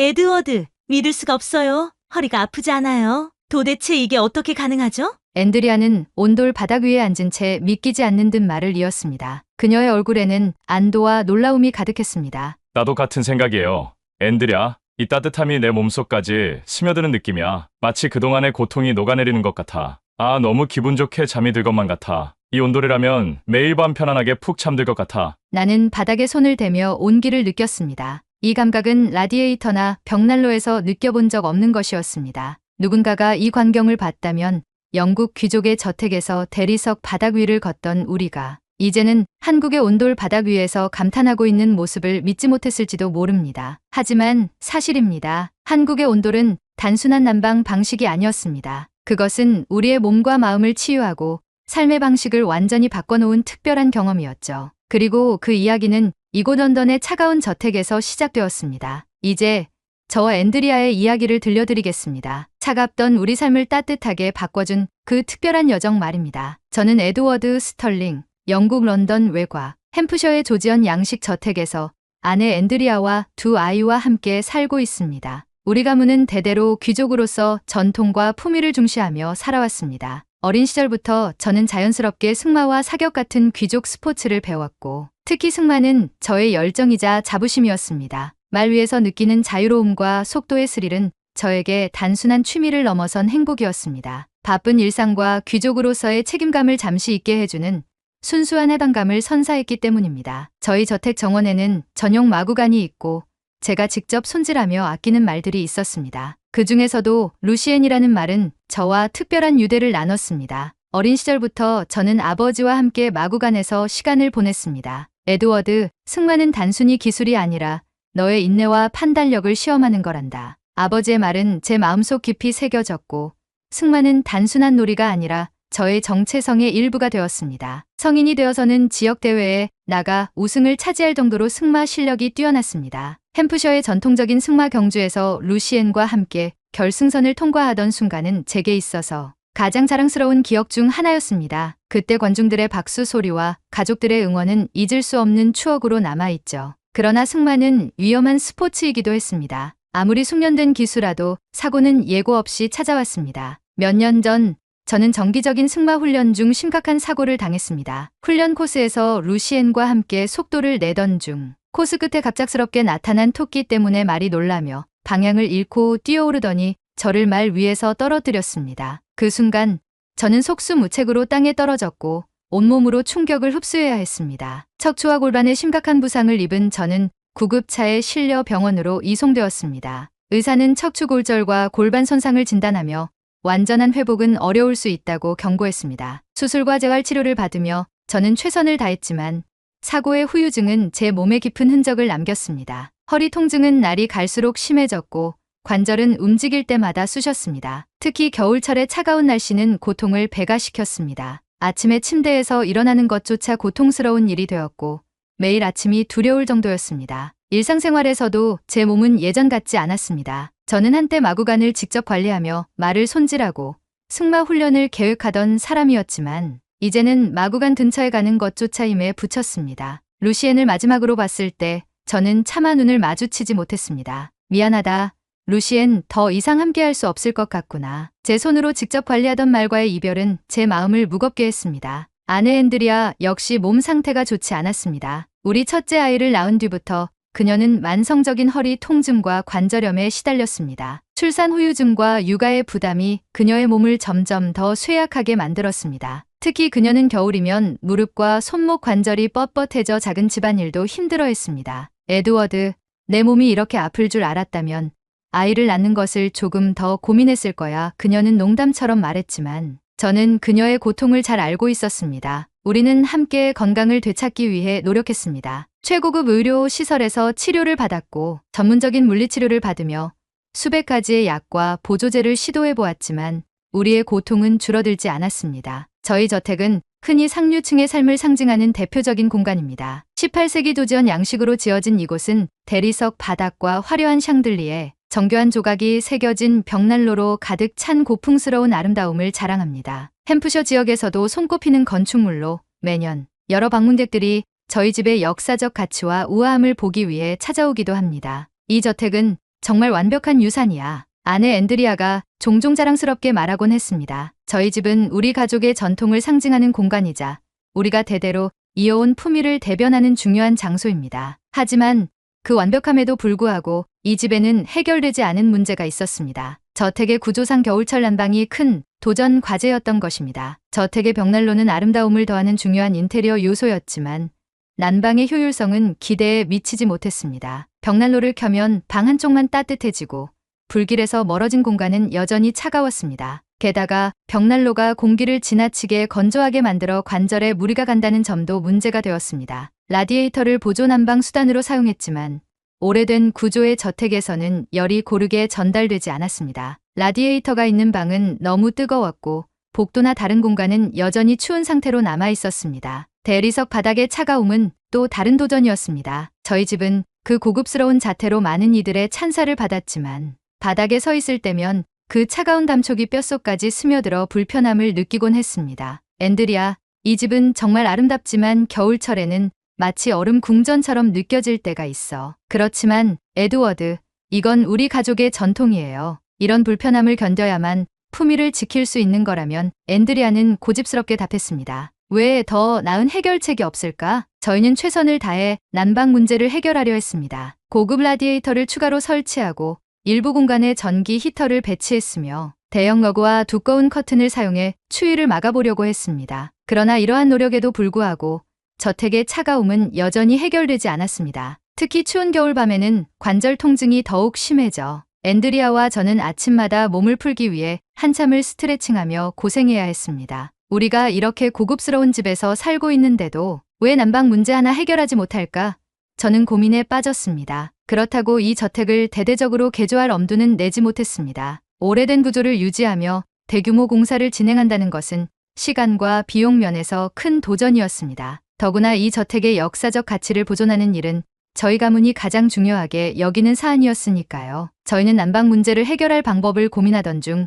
에드워드, 믿을 수가 없어요. 허리가 아프지 않아요? 도대체 이게 어떻게 가능하죠? 앤드리아는 온돌 바닥 위에 앉은 채 믿기지 않는 듯 말을 이었습니다. 그녀의 얼굴에는 안도와 놀라움이 가득했습니다. 나도 같은 생각이에요. 앤드랴, 이 따뜻함이 내 몸속까지 스며드는 느낌이야. 마치 그동안의 고통이 녹아내리는 것 같아. 아, 너무 기분 좋게 잠이 들 것만 같아. 이 온돌이라면 매일 밤 편안하게 푹 잠들 것 같아. 나는 바닥에 손을 대며 온기를 느꼈습니다. 이 감각은 라디에이터나 벽난로에서 느껴본 적 없는 것이었습니다. 누군가가 이 광경을 봤다면 영국 귀족의 저택에서 대리석 바닥 위를 걷던 우리가 이제는 한국의 온돌 바닥 위에서 감탄하고 있는 모습을 믿지 못했을지도 모릅니다. 하지만 사실입니다. 한국의 온돌은 단순한 난방 방식이 아니었습니다. 그것은 우리의 몸과 마음을 치유하고 삶의 방식을 완전히 바꿔놓은 특별한 경험이었죠. 그리고 그 이야기는 이곳 런던의 차가운 저택에서 시작되었습니다. 이제 저와 앤드리아의 이야기를 들려드리겠습니다. 차갑던 우리 삶을 따뜻하게 바꿔준 그 특별한 여정 말입니다. 저는 에드워드 스털링, 영국 런던 외곽, 햄프셔의 조지언 양식 저택에서 아내 앤드리아와 두 아이와 함께 살고 있습니다. 우리 가문은 대대로 귀족으로서 전통과 품위를 중시하며 살아왔습니다. 어린 시절부터 저는 자연스럽게 승마와 사격 같은 귀족 스포츠를 배웠고 특히 승마는 저의 열정이자 자부심이었습니다. 말 위에서 느끼는 자유로움과 속도의 스릴은 저에게 단순한 취미를 넘어선 행복이었습니다. 바쁜 일상과 귀족으로서의 책임감을 잠시 잊게 해주는 순수한 해방감을 선사했기 때문입니다. 저희 저택 정원에는 전용 마구간이 있고 제가 직접 손질하며 아끼는 말들이 있었습니다. 그 중에서도 루시엔이라는 말은 저와 특별한 유대를 나눴습니다. 어린 시절부터 저는 아버지와 함께 마구간에서 시간을 보냈습니다. 에드워드, 승마는 단순히 기술이 아니라 너의 인내와 판단력을 시험하는 거란다. 아버지의 말은 제 마음속 깊이 새겨졌고 승마는 단순한 놀이가 아니라 저의 정체성의 일부가 되었습니다. 성인이 되어서는 지역대회에 나가 우승을 차지할 정도로 승마 실력이 뛰어났습니다. 햄프셔의 전통적인 승마 경주에서 루시엔과 함께 결승선을 통과하던 순간은 제게 있어서 가장 자랑스러운 기억 중 하나였습니다. 그때 관중들의 박수 소리와 가족들의 응원은 잊을 수 없는 추억으로 남아있죠. 그러나 승마는 위험한 스포츠이기도 했습니다. 아무리 숙련된 기수라도 사고는 예고 없이 찾아왔습니다. 몇 년 전 저는 정기적인 승마 훈련 중 심각한 사고를 당했습니다. 훈련 코스에서 루시엔과 함께 속도를 내던 중 코스 끝에 갑작스럽게 나타난 토끼 때문에 말이 놀라며 방향을 잃고 뛰어오르더니 저를 말 위에서 떨어뜨렸습니다. 그 순간 저는 속수무책으로 땅에 떨어졌고 온몸으로 충격을 흡수해야 했습니다. 척추와 골반에 심각한 부상을 입은 저는 구급차에 실려 병원으로 이송되었습니다. 의사는 척추골절과 골반 손상을 진단하며 완전한 회복은 어려울 수 있다고 경고했습니다. 수술과 재활치료를 받으며 저는 최선을 다했지만 사고의 후유증은 제 몸에 깊은 흔적을 남겼습니다. 허리 통증은 날이 갈수록 심해졌고 관절은 움직일 때마다 쑤셨습니다. 특히 겨울철의 차가운 날씨는 고통을 배가시켰습니다. 아침에 침대에서 일어나는 것조차 고통스러운 일이 되었고 매일 아침이 두려울 정도였습니다. 일상생활에서도 제 몸은 예전 같지 않았습니다. 저는 한때 마구간을 직접 관리하며 말을 손질하고 승마 훈련을 계획하던 사람이었지만 이제는 마구간 근처에 가는 것조차 힘에 부쳤습니다. 루시엔을 마지막으로 봤을 때 저는 차마 눈을 마주치지 못했습니다. 미안하다. 루시엔, 더 이상 함께할 수 없을 것 같구나. 제 손으로 직접 관리하던 말과의 이별은 제 마음을 무겁게 했습니다. 아내 앤드리아 역시 몸 상태가 좋지 않았습니다. 우리 첫째 아이를 낳은 뒤부터 그녀는 만성적인 허리 통증과 관절염에 시달렸습니다. 출산 후유증과 육아의 부담이 그녀의 몸을 점점 더 쇠약하게 만들었습니다. 특히 그녀는 겨울이면 무릎과 손목 관절이 뻣뻣해져 작은 집안일도 힘들어했습니다. 에드워드, 내 몸이 이렇게 아플 줄 알았다면 아이를 낳는 것을 조금 더 고민했을 거야. 그녀는 농담처럼 말했지만 저는 그녀의 고통을 잘 알고 있었습니다. 우리는 함께 건강을 되찾기 위해 노력했습니다. 최고급 의료 시설에서 치료를 받았고 전문적인 물리치료를 받으며 수백 가지의 약과 보조제를 시도해 보았지만 우리의 고통은 줄어들지 않았습니다. 저희 저택은 흔히 상류층의 삶을 상징하는 대표적인 공간입니다. 18세기 조지언 양식으로 지어진 이곳은 대리석 바닥과 화려한 샹들리에 정교한 조각이 새겨진 벽난로로 가득 찬 고풍스러운 아름다움을 자랑합니다. 햄프셔 지역에서도 손꼽히는 건축물로 매년 여러 방문객들이 저희 집의 역사적 가치와 우아함을 보기 위해 찾아오기도 합니다. 이 저택은 정말 완벽한 유산이야. 아내 앤드리아가 종종 자랑스럽게 말하곤 했습니다. 저희 집은 우리 가족의 전통을 상징하는 공간이자 우리가 대대로 이어온 품위를 대변하는 중요한 장소입니다. 하지만 그 완벽함에도 불구하고 이 집에는 해결되지 않은 문제가 있었습니다. 저택의 구조상 겨울철 난방이 큰 도전 과제였던 것입니다. 저택의 벽난로는 아름다움을 더하는 중요한 인테리어 요소였지만 난방의 효율성은 기대에 미치지 못했습니다. 벽난로를 켜면 방 한쪽만 따뜻해지고 불길에서 멀어진 공간은 여전히 차가웠습니다. 게다가 벽난로가 공기를 지나치게 건조하게 만들어 관절에 무리가 간다는 점도 문제가 되었습니다. 라디에이터를 보조 난방 수단으로 사용했지만 오래된 구조의 저택에서는 열이 고르게 전달되지 않았습니다. 라디에이터가 있는 방은 너무 뜨거웠고 복도나 다른 공간은 여전히 추운 상태로 남아 있었습니다. 대리석 바닥의 차가움은 또 다른 도전이었습니다. 저희 집은 그 고급스러운 자태로 많은 이들의 찬사를 받았지만 바닥에 서 있을 때면 그 차가운 감촉이 뼛속까지 스며들어 불편함을 느끼곤 했습니다. 앤드리아, 이 집은 정말 아름답지만 겨울철에는 마치 얼음 궁전처럼 느껴질 때가 있어. 그렇지만 에드워드, 이건 우리 가족의 전통이에요. 이런 불편함을 견뎌야만 품위를 지킬 수 있는 거라면 앤드리아는 고집스럽게 답했습니다. 왜 더 나은 해결책이 없을까? 저희는 최선을 다해 난방 문제를 해결하려 했습니다. 고급 라디에이터를 추가로 설치하고 일부 공간에 전기 히터를 배치했으며 대형 러그와 두꺼운 커튼을 사용해 추위를 막아보려고 했습니다. 그러나 이러한 노력에도 불구하고 저택의 차가움은 여전히 해결되지 않았습니다. 특히 추운 겨울밤에는 관절 통증이 더욱 심해져 앤드리아와 저는 아침마다 몸을 풀기 위해 한참을 스트레칭하며 고생해야 했습니다. 우리가 이렇게 고급스러운 집에서 살고 있는데도 왜 난방 문제 하나 해결하지 못할까? 저는 고민에 빠졌습니다. 그렇다고 이 저택을 대대적으로 개조할 엄두는 내지 못했습니다. 오래된 구조를 유지하며 대규모 공사를 진행한다는 것은 시간과 비용 면에서 큰 도전이었습니다. 더구나 이 저택의 역사적 가치를 보존하는 일은 저희 가문이 가장 중요하게 여기는 사안이었으니까요. 저희는 난방 문제를 해결할 방법을 고민하던 중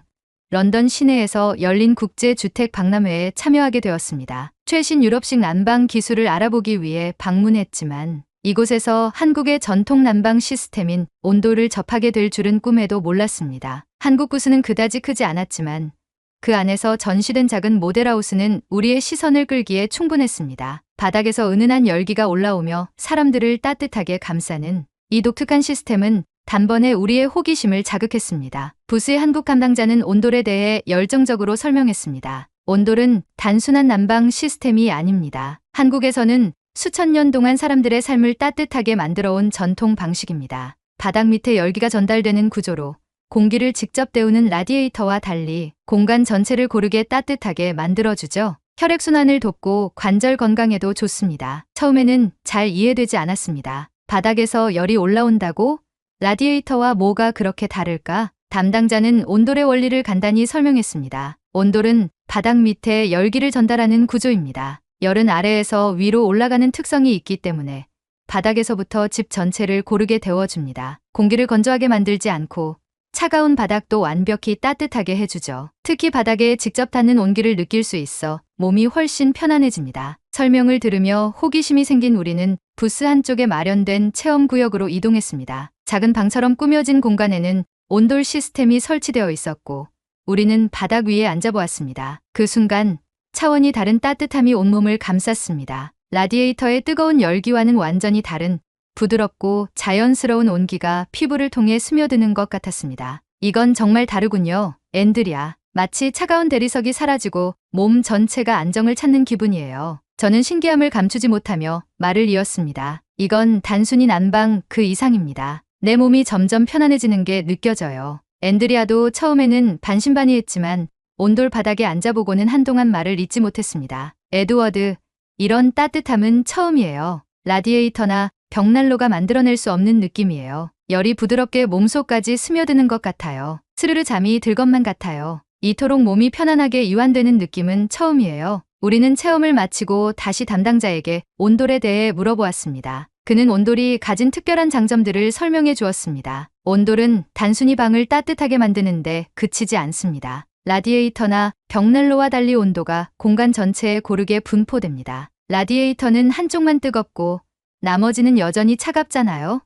런던 시내에서 열린 국제주택 박람회에 참여하게 되었습니다. 최신 유럽식 난방 기술을 알아보기 위해 방문했지만 이곳에서 한국의 전통 난방 시스템인 온도를 접하게 될 줄은 꿈에도 몰랐습니다. 한국 구스는 그다지 크지 않았지만 그 안에서 전시된 작은 모델하우스는 우리의 시선을 끌기에 충분했습니다. 바닥에서 은은한 열기가 올라오며 사람들을 따뜻하게 감싸는 이 독특한 시스템은 단번에 우리의 호기심을 자극했습니다. 부스의 한국 담당자는 온돌에 대해 열정적으로 설명했습니다. 온돌은 단순한 난방 시스템이 아닙니다. 한국에서는 수천 년 동안 사람들의 삶을 따뜻하게 만들어온 전통 방식입니다. 바닥 밑에 열기가 전달되는 구조로 공기를 직접 데우는 라디에이터와 달리 공간 전체를 고르게 따뜻하게 만들어주죠. 혈액순환을 돕고 관절 건강에도 좋습니다. 처음에는 잘 이해되지 않았습니다. 바닥에서 열이 올라온다고? 라디에이터와 뭐가 그렇게 다를까? 담당자는 온돌의 원리를 간단히 설명했습니다. 온돌은 바닥 밑에 열기를 전달하는 구조입니다. 열은 아래에서 위로 올라가는 특성이 있기 때문에 바닥에서부터 집 전체를 고르게 데워줍니다. 공기를 건조하게 만들지 않고 차가운 바닥도 완벽히 따뜻하게 해주죠. 특히 바닥에 직접 닿는 온기를 느낄 수 있어 몸이 훨씬 편안해집니다. 설명을 들으며 호기심이 생긴 우리는 부스 한쪽에 마련된 체험구역으로 이동했습니다. 작은 방처럼 꾸며진 공간에는 온돌 시스템이 설치되어 있었고 우리는 바닥 위에 앉아보았습니다. 그 순간 차원이 다른 따뜻함이 온몸을 감쌌습니다. 라디에이터의 뜨거운 열기와는 완전히 다른 부드럽고 자연스러운 온기가 피부를 통해 스며드는 것 같았습니다. 이건 정말 다르군요. 앤드리아. 마치 차가운 대리석이 사라지고 몸 전체가 안정을 찾는 기분이에요. 저는 신기함을 감추지 못하며 말을 이었습니다. 이건 단순히 난방 그 이상입니다. 내 몸이 점점 편안해지는 게 느껴져요. 앤드리아도 처음에는 반신반의했지만 온돌 바닥에 앉아보고는 한동안 말을 잇지 못했습니다. 에드워드, 이런 따뜻함은 처음이에요. 라디에이터나 벽난로가 만들어낼 수 없는 느낌이에요. 열이 부드럽게 몸속까지 스며드는 것 같아요. 스르르 잠이 들 것만 같아요. 이토록 몸이 편안하게 이완되는 느낌은 처음이에요. 우리는 체험을 마치고 다시 담당자에게 온돌에 대해 물어보았습니다. 그는 온돌이 가진 특별한 장점들을 설명해 주었습니다. 온돌은 단순히 방을 따뜻하게 만드는데 그치지 않습니다. 라디에이터나 벽난로와 달리 온도가 공간 전체에 고르게 분포됩니다. 라디에이터는 한쪽만 뜨겁고 나머지는 여전히 차갑잖아요.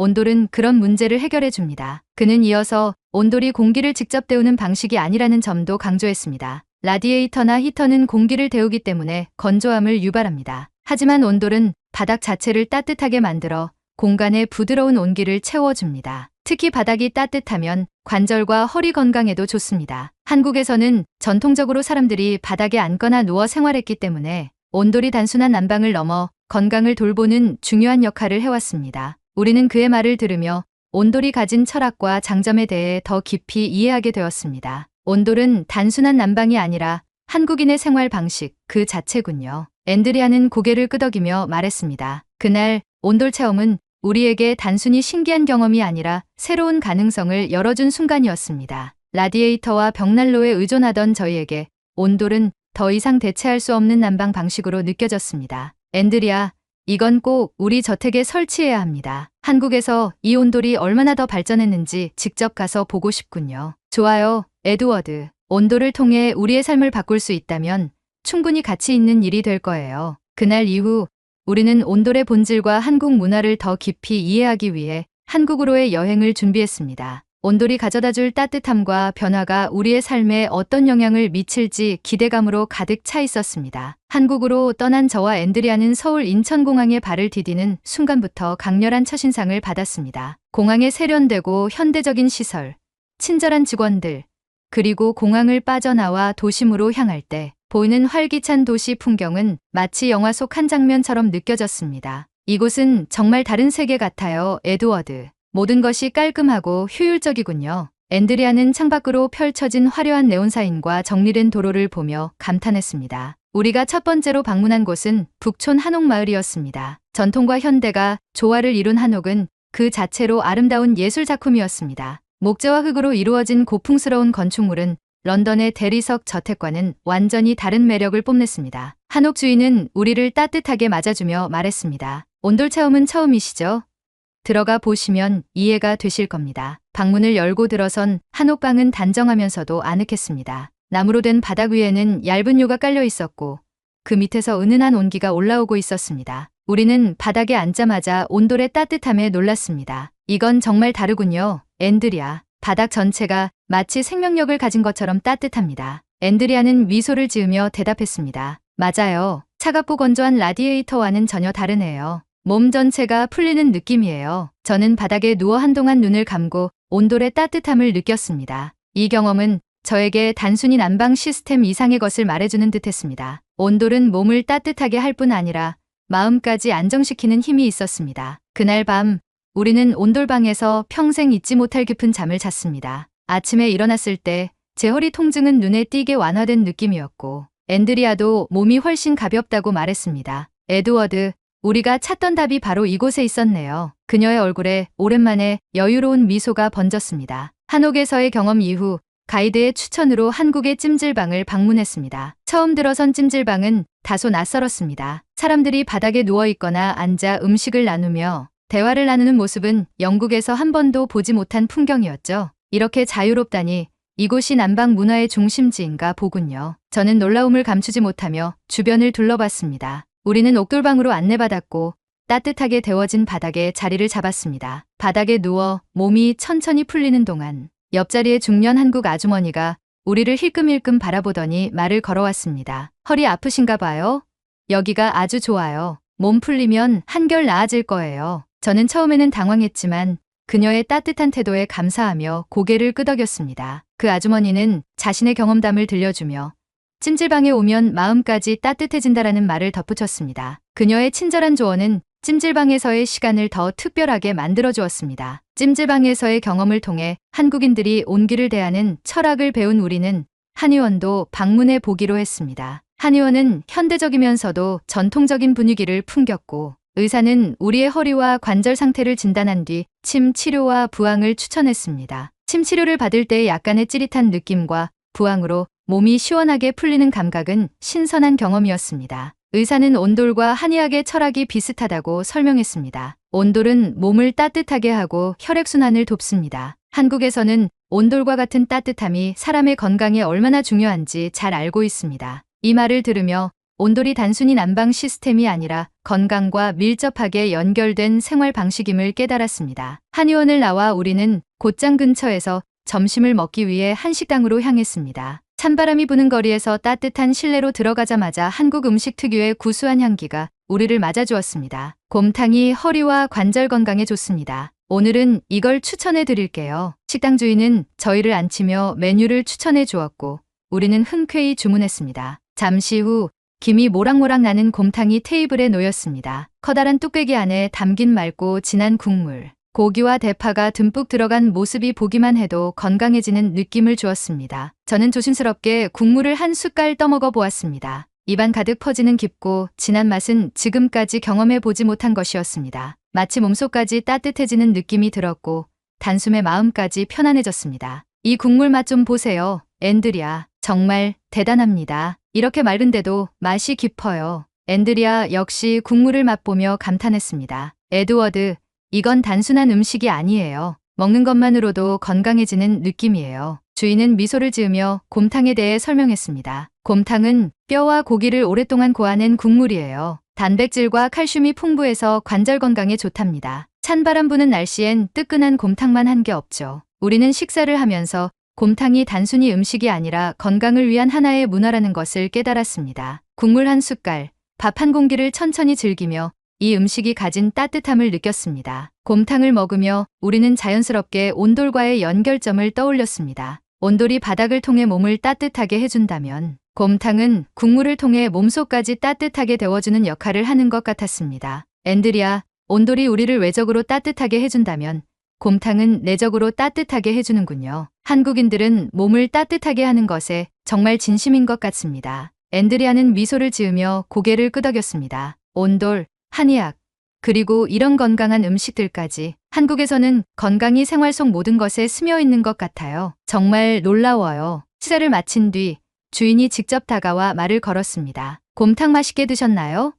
온돌은 그런 문제를 해결해 줍니다. 그는 이어서 온돌이 공기를 직접 데우는 방식이 아니라는 점도 강조했습니다. 라디에이터나 히터는 공기를 데우기 때문에 건조함을 유발합니다. 하지만 온돌은 바닥 자체를 따뜻하게 만들어 공간에 부드러운 온기를 채워줍니다. 특히 바닥이 따뜻하면 관절과 허리 건강에도 좋습니다. 한국에서는 전통적으로 사람들이 바닥에 앉거나 누워 생활했기 때문에 온돌이 단순한 난방을 넘어 건강을 돌보는 중요한 역할을 해왔습니다. 우리는 그의 말을 들으며 온돌이 가진 철학과 장점에 대해 더 깊이 이해하게 되었습니다. 온돌은 단순한 난방이 아니라 한국인의 생활 방식 그 자체군요. 앤드리아는 고개를 끄덕이며 말했습니다. 그날 온돌 체험은 우리에게 단순히 신기한 경험이 아니라 새로운 가능성을 열어준 순간이었습니다. 라디에이터와 벽난로에 의존하던 저희에게 온돌은 더 이상 대체할 수 없는 난방 방식으로 느껴졌습니다. 앤드리아, 이건 꼭 우리 저택에 설치해야 합니다. 한국에서 이 온돌이 얼마나 더 발전했는지 직접 가서 보고 싶군요. 좋아요, 에드워드. 온돌을 통해 우리의 삶을 바꿀 수 있다면 충분히 가치 있는 일이 될 거예요. 그날 이후 우리는 온돌의 본질과 한국 문화를 더 깊이 이해하기 위해 한국으로의 여행을 준비했습니다. 온돌이 가져다줄 따뜻함과 변화가 우리의 삶에 어떤 영향을 미칠지 기대감으로 가득 차 있었습니다. 한국으로 떠난 저와 앤드리아는 서울 인천공항에 발을 디디는 순간부터 강렬한 첫인상을 받았습니다. 공항에 세련되고 현대적인 시설, 친절한 직원들, 그리고 공항을 빠져나와 도심으로 향할 때 보이는 활기찬 도시 풍경은 마치 영화 속 한 장면처럼 느껴졌습니다. 이곳은 정말 다른 세계 같아요, 에드워드. 모든 것이 깔끔하고 효율적이군요. 앤드리아는 창밖으로 펼쳐진 화려한 네온사인과 정리된 도로를 보며 감탄했습니다. 우리가 첫 번째로 방문한 곳은 북촌 한옥마을이었습니다. 전통과 현대가 조화를 이룬 한옥은 그 자체로 아름다운 예술작품이었습니다. 목재와 흙으로 이루어진 고풍스러운 건축물은 런던의 대리석 저택과는 완전히 다른 매력을 뽐냈습니다. 한옥 주인은 우리를 따뜻하게 맞아주며 말했습니다. 온돌 체험은 처음이시죠? 들어가 보시면 이해가 되실 겁니다. 방문을 열고 들어선 한옥방은 단정하면서도 아늑했습니다. 나무로 된 바닥 위에는 얇은 요가 깔려 있었고 그 밑에서 은은한 온기가 올라오고 있었습니다. 우리는 바닥에 앉자마자 온돌의 따뜻함에 놀랐습니다. 이건 정말 다르군요, 앤드리아. 바닥 전체가 마치 생명력을 가진 것처럼 따뜻합니다. 앤드리아는 미소를 지으며 대답했습니다. 맞아요. 차갑고 건조한 라디에이터와는 전혀 다르네요. 몸 전체가 풀리는 느낌이에요. 저는 바닥에 누워 한동안 눈을 감고 온돌의 따뜻함을 느꼈습니다. 이 경험은 저에게 단순히 난방 시스템 이상의 것을 말해주는 듯했습니다. 온돌은 몸을 따뜻하게 할 뿐 아니라 마음까지 안정시키는 힘이 있었습니다. 그날 밤 우리는 온돌방에서 평생 잊지 못할 깊은 잠을 잤습니다. 아침에 일어났을 때 제 허리 통증은 눈에 띄게 완화된 느낌이었고 앤드리아도 몸이 훨씬 가볍다고 말했습니다. 에드워드, 우리가 찾던 답이 바로 이곳에 있었네요. 그녀의 얼굴에 오랜만에 여유로운 미소가 번졌습니다. 한옥에서의 경험 이후 가이드의 추천으로 한국의 찜질방을 방문했습니다. 처음 들어선 찜질방은 다소 낯설었습니다. 사람들이 바닥에 누워있거나 앉아 음식을 나누며 대화를 나누는 모습은 영국에서 한 번도 보지 못한 풍경이었죠. 이렇게 자유롭다니 이곳이 난방 문화의 중심지인가 보군요. 저는 놀라움을 감추지 못하며 주변을 둘러봤습니다. 우리는 옥돌방으로 안내받았고 따뜻하게 데워진 바닥에 자리를 잡았습니다. 바닥에 누워 몸이 천천히 풀리는 동안 옆자리의 중년 한국 아주머니가 우리를 힐끔힐끔 바라보더니 말을 걸어왔습니다. 허리 아프신가 봐요? 여기가 아주 좋아요. 몸 풀리면 한결 나아질 거예요. 저는 처음에는 당황했지만 그녀의 따뜻한 태도에 감사하며 고개를 끄덕였습니다. 그 아주머니는 자신의 경험담을 들려주며 찜질방에 오면 마음까지 따뜻해진다라는 말을 덧붙였습니다. 그녀의 친절한 조언은 찜질방에서의 시간을 더 특별하게 만들어주었습니다. 찜질방에서의 경험을 통해 한국인들이 온기를 대하는 철학을 배운 우리는 한의원도 방문해 보기로 했습니다. 한의원은 현대적이면서도 전통적인 분위기를 풍겼고 의사는 우리의 허리와 관절 상태를 진단한 뒤 침 치료와 부항을 추천했습니다. 침 치료를 받을 때 약간의 찌릿한 느낌과 부항으로 몸이 시원하게 풀리는 감각은 신선한 경험이었습니다. 의사는 온돌과 한의학의 철학이 비슷하다고 설명했습니다. 온돌은 몸을 따뜻하게 하고 혈액순환을 돕습니다. 한국에서는 온돌과 같은 따뜻함이 사람의 건강에 얼마나 중요한지 잘 알고 있습니다. 이 말을 들으며 온돌이 단순히 난방 시스템이 아니라 건강과 밀접하게 연결된 생활 방식임을 깨달았습니다. 한의원을 나와 우리는 곧장 근처에서 점심을 먹기 위해 한식당으로 향했습니다. 찬바람이 부는 거리에서 따뜻한 실내로 들어가자마자 한국 음식 특유의 구수한 향기가 우리를 맞아주었습니다. 곰탕이 허리와 관절 건강에 좋습니다. 오늘은 이걸 추천해 드릴게요. 식당 주인은 저희를 앉히며 메뉴를 추천해 주었고 우리는 흔쾌히 주문했습니다. 잠시 후 김이 모락모락 나는 곰탕이 테이블에 놓였습니다. 커다란 뚝배기 안에 담긴 맑고 진한 국물, 고기와 대파가 듬뿍 들어간 모습이 보기만 해도 건강해지는 느낌을 주었습니다. 저는 조심스럽게 국물을 한 숟갈 떠먹어 보았습니다. 입안 가득 퍼지는 깊고 진한 맛은 지금까지 경험해 보지 못한 것이었습니다. 마치 몸속까지 따뜻해지는 느낌이 들었고 단숨에 마음까지 편안해졌습니다. 이 국물 맛 좀 보세요. 앤드리아, 정말 대단합니다. 이렇게 맑은데도 맛이 깊어요. 앤드리아 역시 국물을 맛보며 감탄했습니다. 에드워드, 이건 단순한 음식이 아니에요. 먹는 것만으로도 건강해지는 느낌이에요. 주인은 미소를 지으며 곰탕에 대해 설명했습니다. 곰탕은 뼈와 고기를 오랫동안 고아낸 국물이에요. 단백질과 칼슘이 풍부해서 관절 건강에 좋답니다. 찬바람 부는 날씨엔 뜨끈한 곰탕만 한 게 없죠. 우리는 식사를 하면서 곰탕이 단순히 음식이 아니라 건강을 위한 하나의 문화라는 것을 깨달았습니다. 국물 한 숟갈, 밥 한 공기를 천천히 즐기며 이 음식이 가진 따뜻함을 느꼈습니다. 곰탕을 먹으며 우리는 자연스럽게 온돌과의 연결점을 떠올렸습니다. 온돌이 바닥을 통해 몸을 따뜻하게 해준다면 곰탕은 국물을 통해 몸속까지 따뜻하게 데워주는 역할을 하는 것 같았습니다. 앤드리아, 온돌이 우리를 외적으로 따뜻하게 해준다면 곰탕은 내적으로 따뜻하게 해주는군요. 한국인들은 몸을 따뜻하게 하는 것에 정말 진심인 것 같습니다. 앤드리아는 미소를 지으며 고개를 끄덕였습니다. 온돌, 한의학, 그리고 이런 건강한 음식들까지 한국에서는 건강이 생활 속 모든 것에 스며 있는 것 같아요. 정말 놀라워요. 식사를 마친 뒤 주인이 직접 다가와 말을 걸었습니다. 곰탕 맛있게 드셨나요?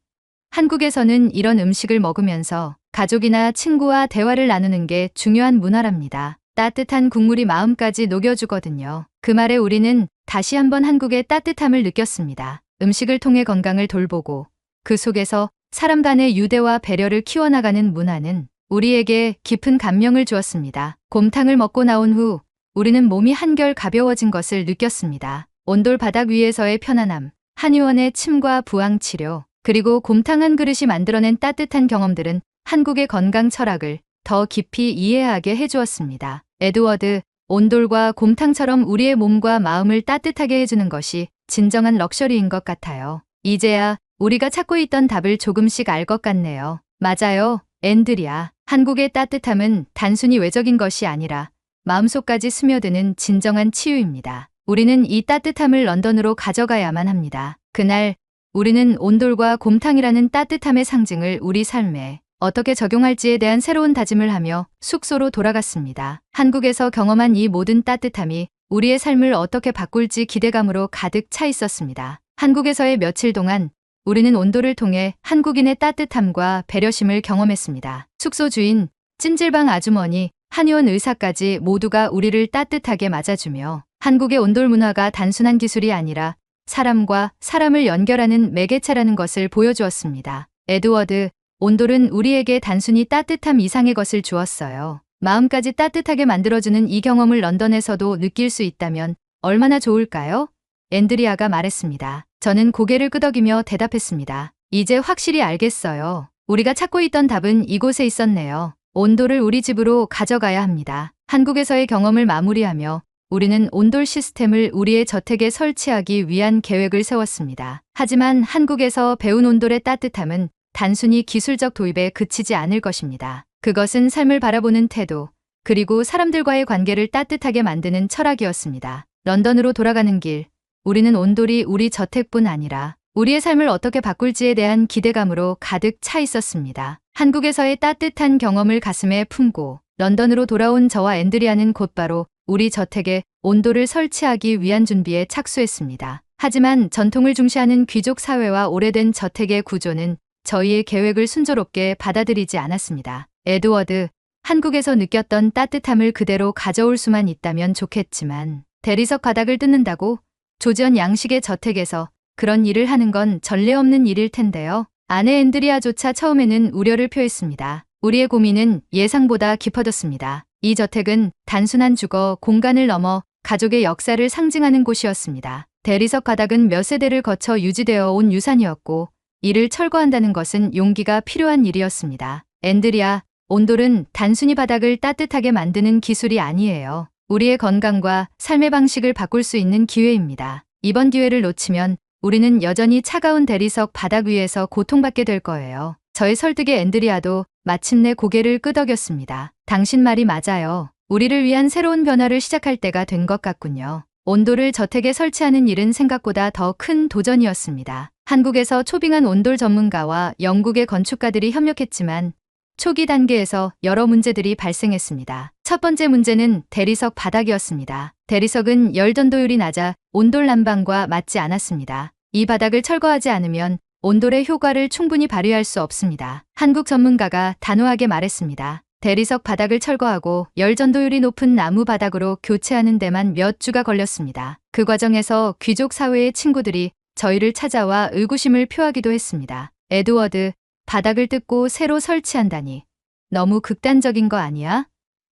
한국에서는 이런 음식을 먹으면서 가족이나 친구와 대화를 나누는 게 중요한 문화랍니다. 따뜻한 국물이 마음까지 녹여주거든요. 그 말에 우리는 다시 한번 한국의 따뜻함을 느꼈습니다. 음식을 통해 건강을 돌보고 그 속에서 사람 간의 유대와 배려를 키워나가는 문화는 우리에게 깊은 감명을 주었습니다. 곰탕을 먹고 나온 후 우리는 몸이 한결 가벼워진 것을 느꼈습니다. 온돌 바닥 위에서의 편안함, 한의원의 침과 부항 치료, 그리고 곰탕 한 그릇이 만들어낸 따뜻한 경험들은 한국의 건강 철학을 더 깊이 이해하게 해주었습니다. 에드워드, 온돌과 곰탕처럼 우리의 몸과 마음을 따뜻하게 해주는 것이 진정한 럭셔리인 것 같아요. 이제야 우리가 찾고 있던 답을 조금씩 알 것 같네요. 맞아요, 앤드리아. 한국의 따뜻함은 단순히 외적인 것이 아니라 마음속까지 스며드는 진정한 치유입니다. 우리는 이 따뜻함을 런던으로 가져가야만 합니다. 그날 우리는 온돌과 곰탕이라는 따뜻함의 상징을 우리 삶에 어떻게 적용할지에 대한 새로운 다짐을 하며 숙소로 돌아갔습니다. 한국에서 경험한 이 모든 따뜻함이 우리의 삶을 어떻게 바꿀지 기대감으로 가득 차 있었습니다. 한국에서의 며칠 동안 우리는 온돌을 통해 한국인의 따뜻함과 배려심을 경험했습니다. 숙소 주인, 찜질방 아주머니, 한의원 의사까지 모두가 우리를 따뜻하게 맞아주며 한국의 온돌 문화가 단순한 기술이 아니라 사람과 사람을 연결하는 매개체라는 것을 보여주었습니다. 에드워드, 온돌은 우리에게 단순히 따뜻함 이상의 것을 주었어요. 마음까지 따뜻하게 만들어주는 이 경험을 런던에서도 느낄 수 있다면 얼마나 좋을까요? 앤드리아가 말했습니다. 저는 고개를 끄덕이며 대답했습니다. 이제 확실히 알겠어요. 우리가 찾고 있던 답은 이곳에 있었네요. 온돌을 우리 집으로 가져가야 합니다. 한국에서의 경험을 마무리하며 우리는 온돌 시스템을 우리의 저택에 설치하기 위한 계획을 세웠습니다. 하지만 한국에서 배운 온돌의 따뜻함은 단순히 기술적 도입에 그치지 않을 것입니다. 그것은 삶을 바라보는 태도, 그리고 사람들과의 관계를 따뜻하게 만드는 철학이었습니다. 런던으로 돌아가는 길, 우리는 온돌이 우리 저택뿐 아니라 우리의 삶을 어떻게 바꿀지에 대한 기대감으로 가득 차 있었습니다. 한국에서의 따뜻한 경험을 가슴에 품고 런던으로 돌아온 저와 앤드리아는 곧바로 우리 저택에 온돌을 설치하기 위한 준비에 착수했습니다. 하지만 전통을 중시하는 귀족 사회와 오래된 저택의 구조는 저희의 계획을 순조롭게 받아들이지 않았습니다. 에드워드, 한국에서 느꼈던 따뜻함을 그대로 가져올 수만 있다면 좋겠지만 대리석 바닥을 뜯는다고 조지현 양식의 저택에서 그런 일을 하는 건 전례 없는 일일 텐데요. 아내 앤드리아조차 처음에는 우려를 표했습니다. 우리의 고민은 예상보다 깊어졌습니다. 이 저택은 단순한 주거 공간을 넘어 가족의 역사를 상징하는 곳이었습니다. 대리석 바닥은 몇 세대를 거쳐 유지되어 온 유산이었고 이를 철거한다는 것은 용기가 필요한 일이었습니다. 앤드리아, 온돌은 단순히 바닥을 따뜻하게 만드는 기술이 아니에요. 우리의 건강과 삶의 방식을 바꿀 수 있는 기회입니다. 이번 기회를 놓치면 우리는 여전히 차가운 대리석 바닥 위에서 고통받게 될 거예요. 저의 설득에 앤드리아도 마침내 고개를 끄덕였습니다. 당신 말이 맞아요. 우리를 위한 새로운 변화를 시작할 때가 된 것 같군요. 온돌을 저택에 설치하는 일은 생각보다 더 큰 도전이었습니다. 한국에서 초빙한 온돌 전문가와 영국의 건축가들이 협력했지만 초기 단계에서 여러 문제들이 발생했습니다. 첫 번째 문제는 대리석 바닥이었습니다. 대리석은 열 전도율이 낮아 온돌 난방과 맞지 않았습니다. 이 바닥을 철거하지 않으면 온돌의 효과를 충분히 발휘할 수 없습니다. 한국 전문가가 단호하게 말했습니다. 대리석 바닥을 철거하고 열 전도율이 높은 나무 바닥으로 교체하는 데만 몇 주가 걸렸습니다. 그 과정에서 귀족 사회의 친구들이 저희를 찾아와 의구심을 표하기도 했습니다. 에드워드, 바닥을 뜯고 새로 설치한다니. 너무 극단적인 거 아니야?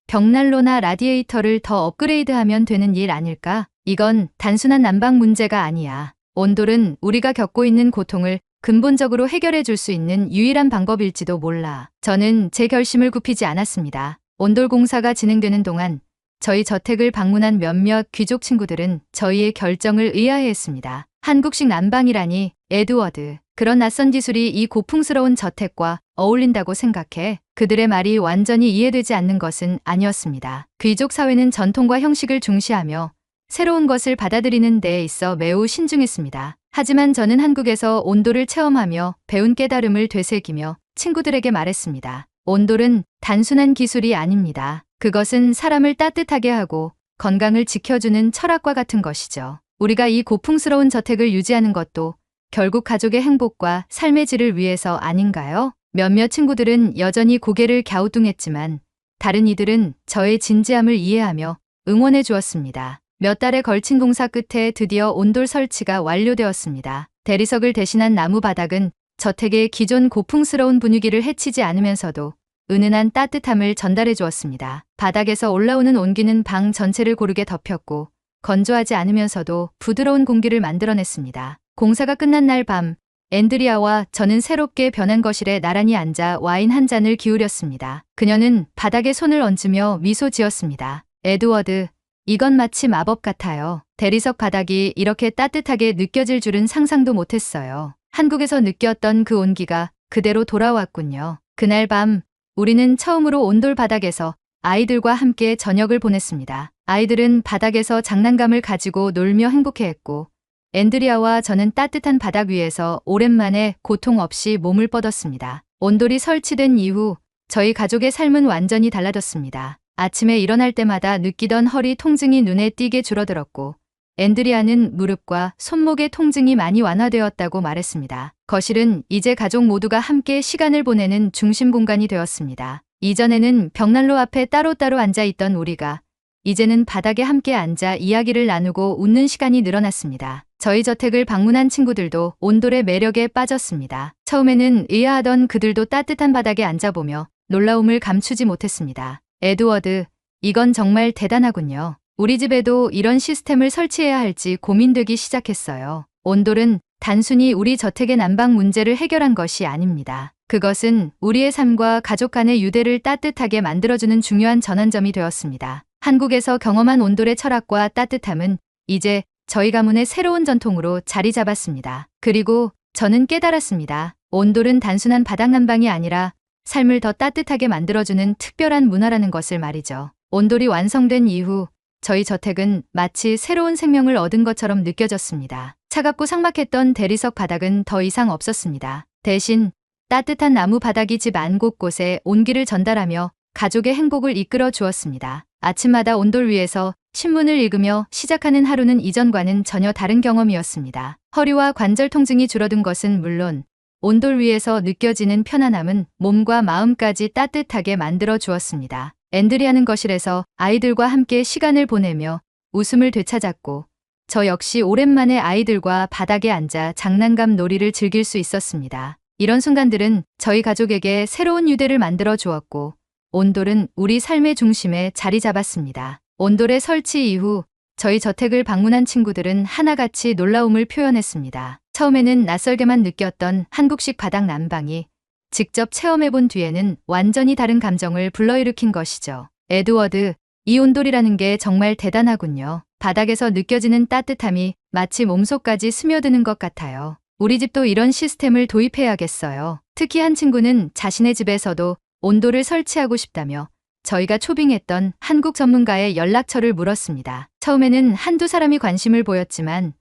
벽난로나 라디에이터를 더 업그레이드하면 되는 일 아닐까? 이건 단순한 난방 문제가 아니야. 온돌은 우리가 겪고 있는 고통을 근본적으로 해결해 줄 수 있는 유일한 방법일지도 몰라. 저는 제 결심을 굽히지 않았습니다. 온돌 공사가 진행되는 동안 저희 저택을 방문한 몇몇 귀족 친구들은 저희의 결정을 의아해했습니다. 한국식 난방이라니, 에드워드. 그런 낯선 기술이 이 고풍스러운 저택과 어울린다고 생각해. 그들의 말이 완전히 이해되지 않는 것은 아니었습니다. 귀족 사회는 전통과 형식을 중시하며 새로운 것을 받아들이는 데에 있어 매우 신중했습니다. 하지만 저는 한국에서 온돌을 체험하며 배운 깨달음을 되새기며 친구들에게 말했습니다. 온돌은 단순한 기술이 아닙니다. 그것은 사람을 따뜻하게 하고 건강을 지켜주는 철학과 같은 것이죠. 우리가 이 고풍스러운 저택을 유지하는 것도 결국 가족의 행복과 삶의 질을 위해서 아닌가요? 몇몇 친구들은 여전히 고개를 갸우뚱했지만 다른 이들은 저의 진지함을 이해하며 응원해 주었습니다. 몇 달에 걸친 공사 끝에 드디어 온돌 설치가 완료되었습니다. 대리석을 대신한 나무 바닥은 저택의 기존 고풍스러운 분위기를 해치지 않으면서도 은은한 따뜻함을 전달해 주었습니다. 바닥에서 올라오는 온기는 방 전체를 고르게 덮였고 건조하지 않으면서도 부드러운 공기를 만들어냈습니다. 공사가 끝난 날 밤, 앤드리아와 저는 새롭게 변한 거실에 나란히 앉아 와인 한 잔을 기울였습니다. 그녀는 바닥에 손을 얹으며 미소 지었습니다. 에드워드, 이건 마치 마법 같아요. 대리석 바닥이 이렇게 따뜻하게 느껴질 줄은 상상도 못했어요. 한국에서 느꼈던 그 온기가 그대로 돌아왔군요. 그날 밤, 우리는 처음으로 온돌 바닥에서 아이들과 함께 저녁을 보냈습니다. 아이들은 바닥에서 장난감을 가지고 놀며 행복해했고 앤드리아와 저는 따뜻한 바닥 위에서 오랜만에 고통 없이 몸을 뻗었습니다. 온돌이 설치된 이후 저희 가족의 삶은 완전히 달라졌습니다. 아침에 일어날 때마다 느끼던 허리 통증이 눈에 띄게 줄어들었고 앤드리아는 무릎과 손목의 통증이 많이 완화되었다고 말했습니다. 거실은 이제 가족 모두가 함께 시간을 보내는 중심 공간이 되었습니다. 이전에는 벽난로 앞에 따로따로 앉아 있던 우리가 이제는 바닥에 함께 앉아 이야기를 나누고 웃는 시간이 늘어났습니다. 저희 저택을 방문한 친구들도 온돌의 매력에 빠졌습니다. 처음에는 의아하던 그들도 따뜻한 바닥에 앉아보며 놀라움을 감추지 못했습니다. 에드워드, 이건 정말 대단하군요. 우리 집에도 이런 시스템을 설치해야 할지 고민되기 시작했어요. 온돌은 단순히 우리 저택의 난방 문제를 해결한 것이 아닙니다. 그것은 우리의 삶과 가족 간의 유대를 따뜻하게 만들어주는 중요한 전환점이 되었습니다. 한국에서 경험한 온돌의 철학과 따뜻함은 이제 저희 가문의 새로운 전통으로 자리 잡았습니다. 그리고 저는 깨달았습니다. 온돌은 단순한 바닥 난방이 아니라 삶을 더 따뜻하게 만들어주는 특별한 문화라는 것을 말이죠. 온돌이 완성된 이후 저희 저택은 마치 새로운 생명을 얻은 것처럼 느껴졌습니다. 차갑고 삭막했던 대리석 바닥은 더 이상 없었습니다. 대신 따뜻한 나무 바닥이 집 안 곳곳에 온기를 전달하며 가족의 행복을 이끌어 주었습니다. 아침마다 온돌 위에서 신문을 읽으며 시작하는 하루는 이전과는 전혀 다른 경험이었습니다. 허리와 관절 통증이 줄어든 것은 물론 온돌 위에서 느껴지는 편안함은 몸과 마음까지 따뜻하게 만들어 주었습니다. 앤드리아는 거실에서 아이들과 함께 시간을 보내며 웃음을 되찾았고 저 역시 오랜만에 아이들과 바닥에 앉아 장난감 놀이를 즐길 수 있었습니다. 이런 순간들은 저희 가족에게 새로운 유대를 만들어 주었고, 온돌은 우리 삶의 중심에 자리 잡았습니다. 온돌의 설치 이후 저희 저택을 방문한 친구들은 하나같이 놀라움을 표현했습니다. 처음에는 낯설게만 느꼈던 한국식 바닥 난방이 직접 체험해본 뒤에는 완전히 다른 감정을 불러일으킨 것이죠. 에드워드, 이 온돌이라는 게 정말 대단하군요. 바닥에서 느껴지는 따뜻함이 마치 몸속까지 스며드는 것 같아요. 우리 집도 이런 시스템을 도입해야겠어요. 특히 한 친구는 자신의 집에서도 온돌을 설치하고 싶다며 저희가 초빙했던 한국 전문가의 연락처를 물었습니다. 처음에는 한두 사람이 관심을 보였지만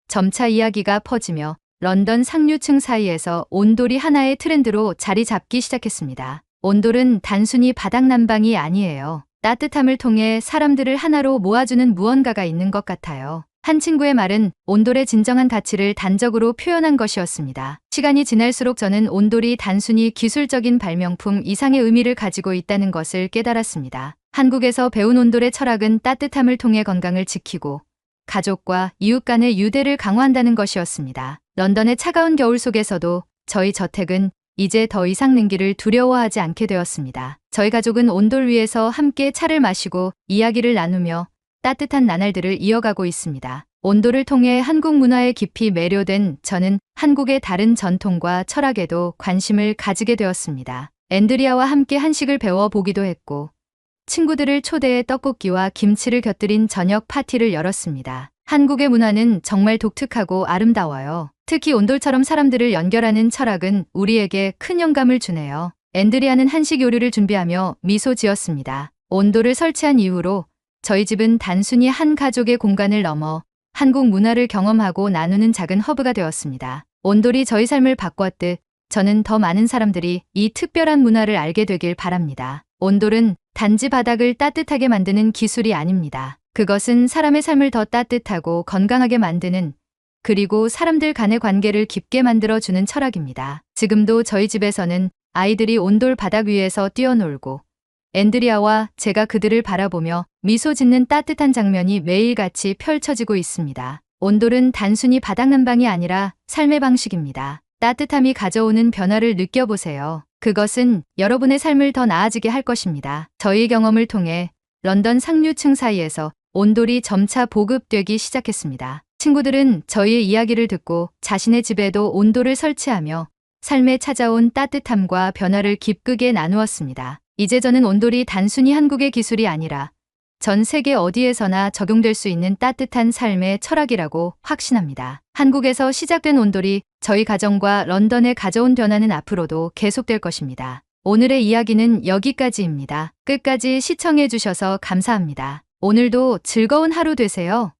점차 이야기가 퍼지며 런던 상류층 사이에서 온돌이 하나의 트렌드로 자리 잡기 시작했습니다. 온돌은 단순히 바닥 난방이 아니에요. 따뜻함을 통해 사람들을 하나로 모아주는 무언가가 있는 것 같아요. 한 친구의 말은 온돌의 진정한 가치를 단적으로 표현한 것이었습니다. 시간이 지날수록 저는 온돌이 단순히 기술적인 발명품 이상의 의미를 가지고 있다는 것을 깨달았습니다. 한국에서 배운 온돌의 철학은 따뜻함을 통해 건강을 지키고 가족과 이웃 간의 유대를 강화한다는 것이었습니다. 런던의 차가운 겨울 속에서도 저희 저택은 이제 더 이상 냉기를 두려워하지 않게 되었습니다. 저희 가족은 온돌 위에서 함께 차를 마시고 이야기를 나누며 따뜻한 나날들을 이어가고 있습니다. 온돌을 통해 한국 문화에 깊이 매료된 저는 한국의 다른 전통과 철학에도 관심을 가지게 되었습니다. 앤드리아와 함께 한식을 배워 보기도 했고, 친구들을 초대해 떡볶이와 김치를 곁들인 저녁 파티를 열었습니다. 한국의 문화는 정말 독특하고 아름다워요. 특히 온돌처럼 사람들을 연결하는 철학은 우리에게 큰 영감을 주네요. 앤드리아는 한식 요리를 준비하며 미소 지었습니다. 온돌을 설치한 이후로 저희 집은 단순히 한 가족의 공간을 넘어 한국 문화를 경험하고 나누는 작은 허브가 되었습니다. 온돌이 저희 삶을 바꿨듯 저는 더 많은 사람들이 이 특별한 문화를 알게 되길 바랍니다. 온돌은 단지 바닥을 따뜻하게 만드는 기술이 아닙니다. 그것은 사람의 삶을 더 따뜻하고 건강하게 만드는, 그리고 사람들 간의 관계를 깊게 만들어주는 철학입니다. 지금도 저희 집에서는 아이들이 온돌 바닥 위에서 뛰어놀고 앤드리아와 제가 그들을 바라보며 미소 짓는 따뜻한 장면이 매일같이 펼쳐지고 있습니다. 온돌은 단순히 바닥 난방이 아니라 삶의 방식입니다. 따뜻함이 가져오는 변화를 느껴보세요. 그것은 여러분의 삶을 더 나아지게 할 것입니다. 저희 경험을 통해 런던 상류층 사이에서 온돌이 점차 보급되기 시작했습니다. 친구들은 저희의 이야기를 듣고 자신의 집에도 온돌을 설치하며 삶에 찾아온 따뜻함과 변화를 기쁘게 나누었습니다. 이제 저는 온돌이 단순히 한국의 기술이 아니라 전 세계 어디에서나 적용될 수 있는 따뜻한 삶의 철학이라고 확신합니다. 한국에서 시작된 온돌이 저희 가정과 런던에 가져온 변화는 앞으로도 계속될 것입니다. 오늘의 이야기는 여기까지입니다. 끝까지 시청해 주셔서 감사합니다. 오늘도 즐거운 하루 되세요.